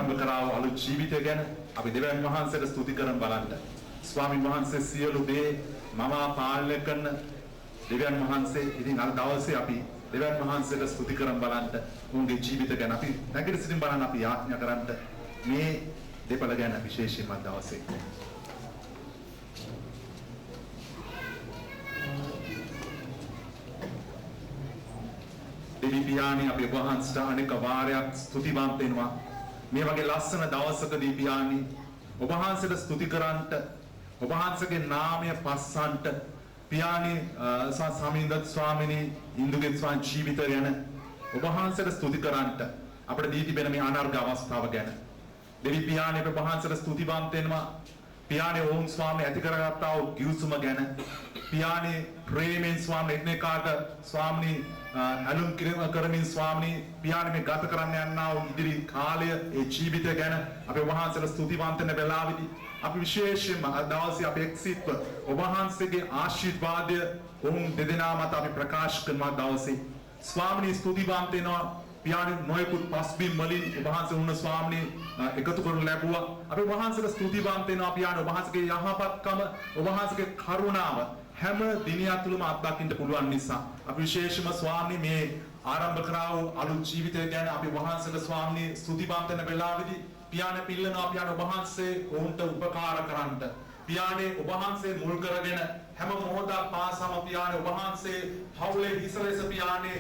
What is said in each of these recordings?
ආරම්භ කරා වූ අලුත් ජීවිතය ගැන අපි දෙවියන් වහන්සේට ස්තුති කරන් බලන්න. ස්වාමීන් වහන්සේ සියලු දේ මම පාලනය කරන දෙවියන් වහන්සේ ඉතින් අද දවසේ අපි දෙවියන් වහන්සේට ස්තුති කරන් බලන්න උන්ගේ ජීවිත ගැන අපි නැගිට සිටින් බලන්න අපි යාඥා කරන්න මේ දෙපළ ගැන විශේෂයෙන්ම දවසේ දෙවි පියාණන් අපි ඔබ වහන්සේට අනෙක් වාරයක් ස්තුතිවන්ත වෙනවා මේ වගේ ලස්සන දවසකදී පියාණන් ඔබ වහන්සේට ස්තුති කරන්නට ඔබ වහන්සේගේ නාමය පස්සන්ට පියාණන් සාමින්දත් ස්වාමිනී ඉන්දුගේ ස්වාමීන් ජීවිතය ගැන ඔබ වහන්සේට ස්තුති කරන්නට අපිට දී තිබෙන මේ අනර්ග අවස්ථාව ගැන දෙවි පියාණන් ඔබ වහන්සේට ස්තුතිවන්ත වෙනවා පියාණන් ඕම් ස්වාමී ඇති කරගත්තා වූ ගිවිසුම ගැන පියාණන් ප්‍රේමෙන් ස්වාමී එක්නෙකාට ස්වාමීනි අනුන් කරමින් ස්වාමීනි පියාණන් මේ ගත කරන්න යනා වූ ඉදිරි කාලය ඒ ජීවිතය ගැන අපි ඔබ වහන්සේට ස්තුතිවන්ත වෙන වෙලාවෙදී අපි විශේෂයෙන්ම අද දවසේ අපි එක්සිටව ඔබ වහන්සේගේ ආශිර්වාදය ඔවුන් දෙදෙනා මත අපි ප්‍රකාශ කරන දවසේ ස්වාමීනි ස්තුතිවන්ත වෙනවා පියාණන් නොයෙකුත් පස්බිම් වලින් ඔබ වහන්සේ වුණ ස්වාමීනි එකතු කරන ලැබුවා අපි ඔබ වහන්සේට ස්තුතිවන්ත වෙනවා පියාණන් ඔබ වහන්සේගේ යහපත්කම ඔබ වහන්සේගේ කරුණාව හැම දිනයක් තුළම අත්දකින්න පුළුවන් නිසා අපි විශේෂම ස්වාමීනි මේ ආරම්භ කරා වූ අලුත් ජීවිතය ගැන අපි වහන්සේට ස්වාමීනි ස්තුතිවන්ත වෙන වෙලාවේදී පියාණන් පිළිනවා පියාණන් ඔබ වහන්සේ ඔවුන්ට උපකාර කරන්නට පියාණන් ඔබ වහන්සේ මුල් කරගෙන හැම මොහොතක් පාසම පියාණන් ඔබ වහන්සේ පවුලේ හිසලෙස පියාණන්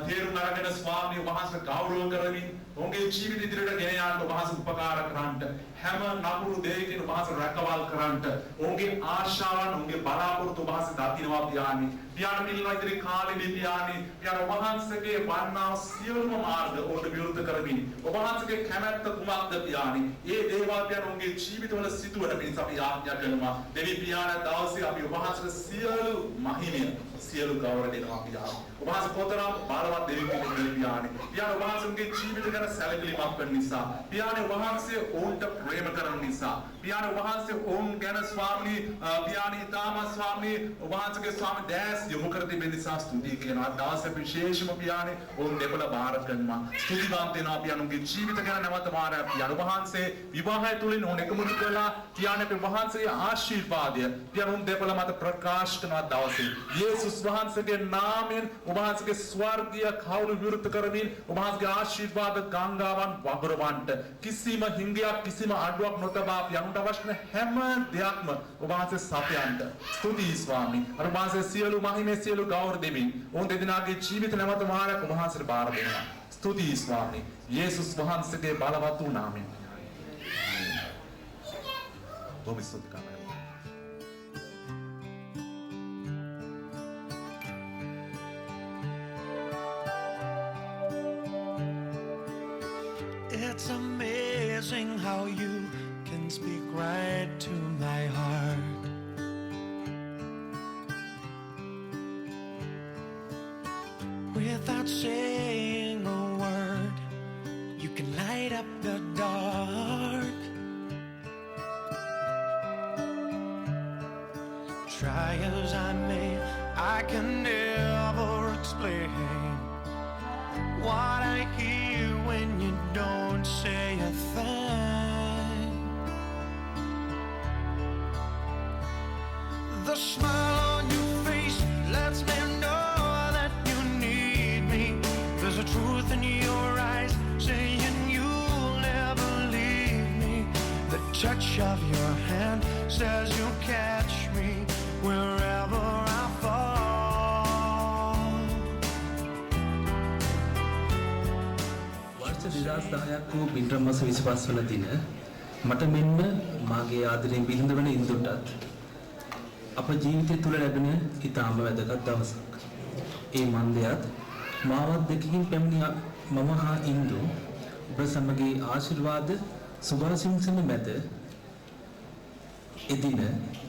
තේරුම් අරගෙන ස්වාමීනි ඔබ වහන්සේ ගෞරව කරමින් ඔවුන්ගේ ජීවිත ඉදිරියට ගෙන යන්න ඔබ වහන්සේ උපකාර කරන්නට හැම නපුරු දෙයකින් ඔබ වහන්සේ රැකවල් කරන්නට ඔවුන්ගේ ආශාවන් ඔවුන්ගේ බලාපොරොත්තු ඔබ වහන්සේ දකිනවා පියාණන් පියාණන් මිල්ලා ඉදිරි කාලෙදී පියාණන් ඔබ වහන්සේගේ වන්නා සියලුම මාර්ග ඔවුන්ට විරුද්ධ කරමින් ඔබ වහන්සේගේ කැමැත්ත කුමක්ද පියාණන් ඒ දේවල් පියාණන් ඔවුන්ගේ ජීවිතවල සිදුවන පිණිස අපි ආඥා කරනවා දෙවි පියාණන් දවසේ අපි ඔබ වහන්සේට සියලු මහිමය සියලු ගෞරව දෙනවා පියාණන් ඔබ වහන්සේ කොතරම් බාලවත් දෙවි පියාණන් පියාණන් ඔබ වහන්සේගේ ජීවිත ගැන සැලකිලිමත් කරන නිසා පියාණන් ඔබ වහන්සේ ඔවුන්ට ප්‍රේම කරන නිසා පියාණන් ඔබ වහන්සේ ඔවුන් ගැන ස්වාමීනි පියාණන් ඊටම ස්වාමීනි ඔබ වහන්සේගේ ස්වාමීන් දැස් යොමු කර තිබෙන නිසා ස්තුතියි කියනවා දවසේ විශේෂම පියාණන් ඔවුන් දෙපළ බාර කරනවා ස්තුතිවන්ත වෙනවා පියාණන්ගේ ජීවිත ගැන නැවත මාරය පියාණන් ඔබ වහන්සේ විවාහය තුලින් ඕන එකමුතු කළා පියාණන් ඔබ වහන්සේගේ ආශිර්වාදය පියාණන් දෙපළ මත ප්‍රකාශ කරන දවසේ යේසුස් වහන්සේගේ නාමයෙන් ඔබ වහන්සේගේ ස්වර්ගීය කවුළු විරුද්ධ කරමින් ඔබ වහන්සේගේ ආශිර්වාද ගංගාවන් වගුරවන්නට කිසිම හිඟයක් කිසිම අඩුවක් නොතබා පියාණන්ට අවශ්‍ය හැම දෙයක්ම ඔබ වහන්සේ සපයන්න ස්තුතියි ස්වාමී අර වහන්සේ සියලු මහිමේ සියලු ගෞරව දෙමින් ඔවුන් දෙදෙනාගේ ජීවිත නැවත මාරක් ඔබ වහන්සේට බාර දෙනවා ස්තුතියි ස්වාමී යේසුස් වහන්සේගේ බලවත් වූ නාමයෙන් ඔබ ස්තුති කරනවා It's amazing how you can speak right to my heart. Without saying a word, you can light up the dark. Try as I may, I can never explain what I hear when you don't say a thing. The smile on your face lets me know that you need me. There's a truth in your eyes saying you'll never leave me. The touch of your hand says you'll catch me wherever I fall. වර්ෂ 2010ක් වූ බින්රම් මාස 25 වන දින මට මෙන්ම මාගේ ආදරයෙන් බිරිඳ වන ඉන්දුටත් අප ජීවිතය තුළ ලැබෙන ඉතාම වැදගත් දවසක්. ඒ මන්දයත් මාවත් දෙකකින් පැමිණි මම හා ඉන්දු ඔබ සමගී ආශිර්වාද සුභාසිංසන මැද එදින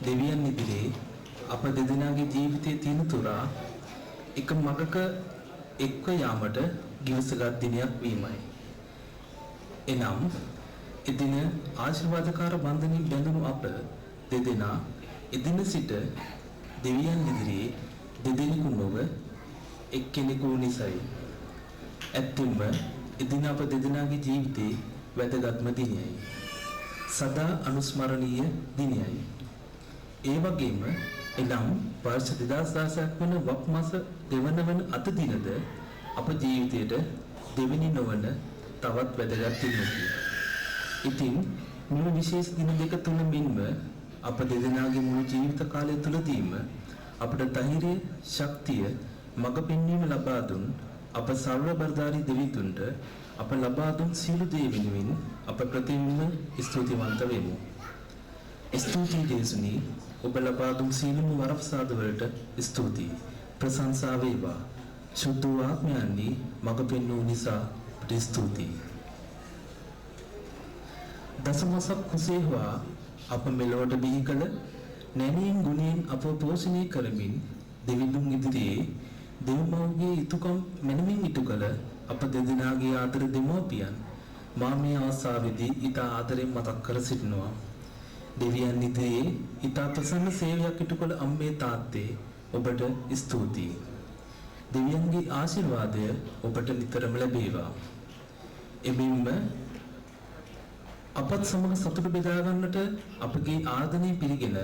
දෙවියන් ඉදිරියේ අප දෙදෙනාගේ ජීවිතයේ තියෙන තුරා එක මගක එක්ව යාමට ගිවිසගත් දිනයක් වීමයි. එනම් එදින ආශිර්වාදකාර බන්ධනින් බැඳුණු අප දෙදෙනා එදින සිට දෙවියන් ඉදිරියේ දෙදෙනෙකු නොව එක්කෙනෙකු නිසයි. ඇත්තෙන්ම එදින අප දෙදෙනාගේ ජීවිතේ වැදගත්ම දිනයයි. සදා අනුස්මරණීය දිනයයි. ඒ වගේම එනම් වර්ෂ 2016ක් වන වප් මාස දෙවන වන අද දිනද අප ජීවිතයට දෙවෙනි නොවන තවත් වැදගත් දිනකි. ඉතින් මේ විශේෂ දින දෙක තුන මින්ම අප දෙදෙනාගේ මුළු ජීවිත කාලය තුලදීම අපට ධෛර්යය, ශක්තිය, මඟ පෙන්වීම ලබා දුන් අප සර්ව බරදාරි දෙවිතුන්ට අප ලබා දුන් සියලු දේ වෙනුවෙන් අප ප්‍රතිවිම ස්තුතිවන්ත වෙමු. ස්තුතියි දේශුනි, ඔබ ලබා දුන් සියලුම වරප්‍රසාද වලට ස්තුතියි. ප්‍රශංසා වේවා. සුදු ආත්මයන්හි මඟ පෙන්වූ නිසා අපට ස්තුතියි. දසමසක් කුසේවා අප මෙලොවට බිහි කළ නැණින් ගුණයෙන් අප පෝෂණය කරමින් දෙවිඳුන් ඉදිරියේ දෙව්මව්ගේ යුතුයකම් මැනවින් ඉටු කළ අප දෙදෙනාගේ ආදර දෙමව්පියන් මා මේ අවස්ථාවේදී ඊට ආදරෙන් මතක් කර සිටිනවා. දෙවියන් ඉදිරියේ ඊට ප්‍රසන්න සේවයක් ඉටු කළ අම්මේ තාත්තේ ඔබට ස්තුතියි. දෙවියන්ගේ ආශිර්වාදය ඔබට නිතරම ලැබේවා. එමෙන්ම අපත් සමග සතුට බෙදා ගන්නට අපගේ ආර්දනය පිළිගෙන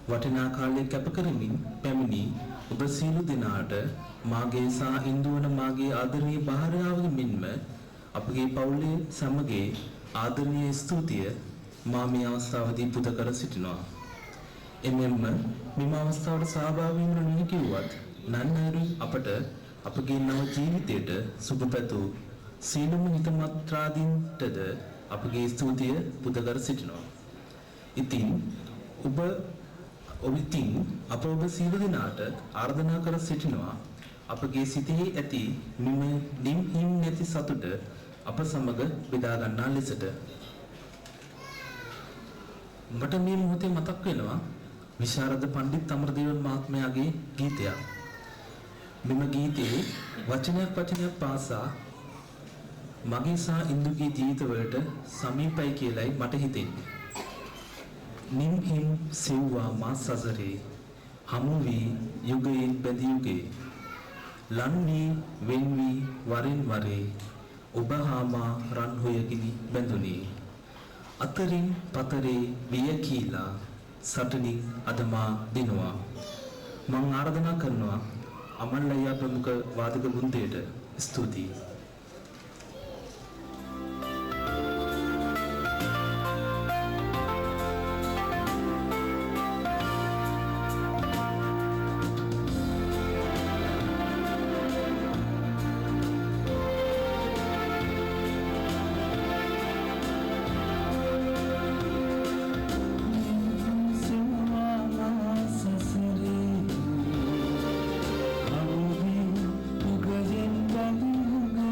වටිනා කාලයක් කැප කරමින් පැමිණි ඔබ සියලු දෙනාට මාගේ සා ඉන්දුවන මාගේ ආදරණීය භාර්යාවගේ මෙන්ම අපගේ පවුලේ සමගයේ ආදරණීය ස්තුතිය මා මේ අවස්ථාවේදී පුද කර සිටිනවා. එමෙන්ම මෙම අවස්ථාවට සහභාගී වීම නොකියුවත් නන්නරු අපට අපගේ නව ජීවිතයට සුබ පැතූ සීලම හිතමත්‍රාදීන්ටද අපගේ ස්තුතිය පුද කර සිටිනවා. ඉතින් අප ඔබ සියලු දෙනාට ආර්දනා කර සිටිනවා අපගේ සිතෙහි ඇති නිම්හිම් නැති සතුට අප සමග බෙදා ගන්නා ලෙසට. මට මේ මොහොතේ මතක් වෙනවා විශාරද පණ්ඩිත් අමරදේව මහත්මයාගේ ගීතයක්. මෙම ගීතයේ වචනයක් පාසා මගේ සහ ඉන්දුගේ ජීවිතවලට සමීපයි කියලයි මට හිතෙන්නේ. නිම්හිම් සෙව්වා මා සසරේ හමු වී යුගයෙන් බැඳි යුගේ ලන් වී වෙන් වී වරින් වරේ ඔබ හා මා රන් හොයකිනි බැඳුනේ අතරින් පතරේ විය කීලා සටනින් අදමා දිනවා. මම ආරාධනා කරනවා අමල්ලయ్య ප්‍රමුඛ වාදක වෘන්දයට ස්තුතියි. Yugayen bali yuge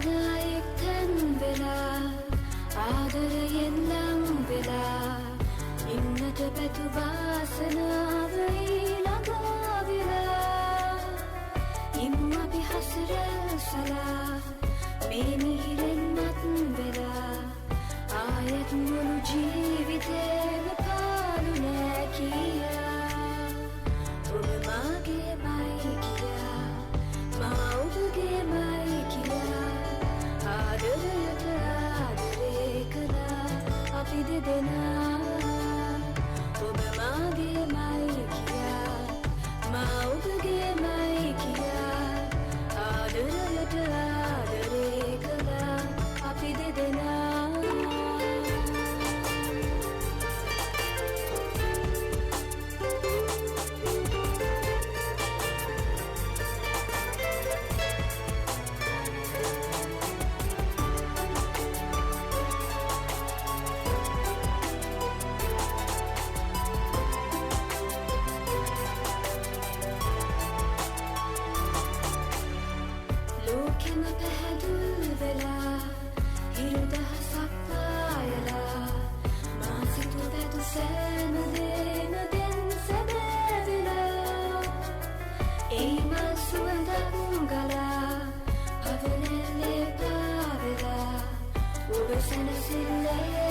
දෙදෙනා එක්තැන් වෙලා ආදරයෙන් ලං වෙලා ඉන්නට පැතු වාසනාව ඊළඟා වෙලා ඉම් අපි හසර සලා මේ මිහිරෙන් මත් වෙලා ආයෙත් මුළු ජීවිතේම පාලු නෑ කියා ඔබ මාගේමයි කියා මා ඔබගේමයි කියා ආදරයට ආදරේ කළා අපි දෙදෙනා ඔබ මාගේමයි කියා මා ඔබගේමයි කියා ආදරයට ආදරේ කළා අපි දෙදෙනා ලෝකෙම පැහැදුල් වෙලා හිරු දහසක් පායලා මා සිතු පැතු සෑම දේම දෙන් සැබෑවිලා ඒ මල් සුවඳක් ගලා පවනැල්ලේ පාවෙලා ඔබ සැනසිල්ලේ